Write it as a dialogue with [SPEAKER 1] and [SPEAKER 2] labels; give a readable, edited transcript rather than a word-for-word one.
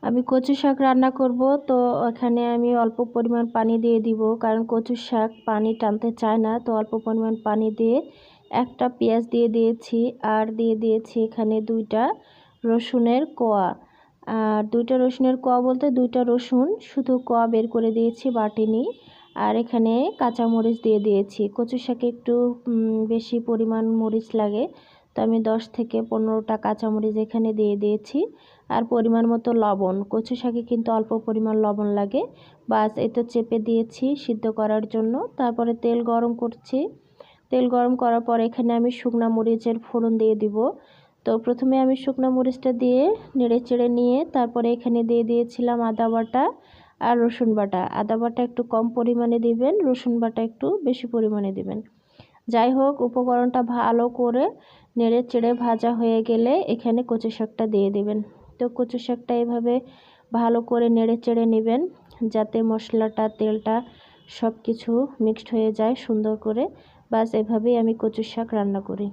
[SPEAKER 1] আমি কচু শাক রান্না করব, তো এখানে আমি অল্প পরিমাণ পানি দিয়ে দিব, কারণ কচু শাক পানি টানতে চায় না। তো অল্প পরিমাণ পানি দিয়ে একটা পেঁয়াজ দিয়ে দিয়েছি, আর দিয়ে দিয়েছি এখানে 2টা রসুনের কোয়া। আর 2টা রসুনের কোয়া বলতে 2টা রসুন শুধু কোয়া বের করে দিয়েছি, বাটিনি। আর এখানে কাঁচামরিচ দিয়ে দিয়েছি। কচু শাকে একটু বেশি পরিমাণ মরিচ লাগে, তো আমি 10 থেকে 15টা কাঁচামরিচ এখানে দিয়ে দিয়েছি। আর পরিমাণ মতো লবণ, কচু শাকে কিন্তু অল্প পরিমাণ লবণ লাগে। বাস এটা চেপে দিয়েছি সিদ্ধ করার জন্য। তারপরে তেল গরম করছি। তেল গরম করার পর এখানে আমি শুকনা মরিচের ফোড়ন দিয়ে দিব। তো প্রথমে আমি শুকনা মরিচটা দিয়ে নেড়ে চেড়ে নিয়ে তারপরে এখানে দিয়ে দিয়েছিলাম আদা বাটা আর রসুন বাটা। আদা বাটা একটু কম পরিমাণে দিবেন, রসুন বাটা একটু বেশি পরিমাণে দিবেন। যাই হোক, উপকরণটা ভালো করে নেড়ে চেড়ে ভাজা হয়ে গেলে এখানে কচু শাকটা দিয়ে দিবেন। তো কচু শাকটা এভাবে ভালো করে নেড়ে চেড়ে নেবেন, যাতে মশলাটা তেলটা সব কিছু মিক্সড হয়ে যায় সুন্দর করে। বাস এভাবেই আমি কচু শাক রান্না করি।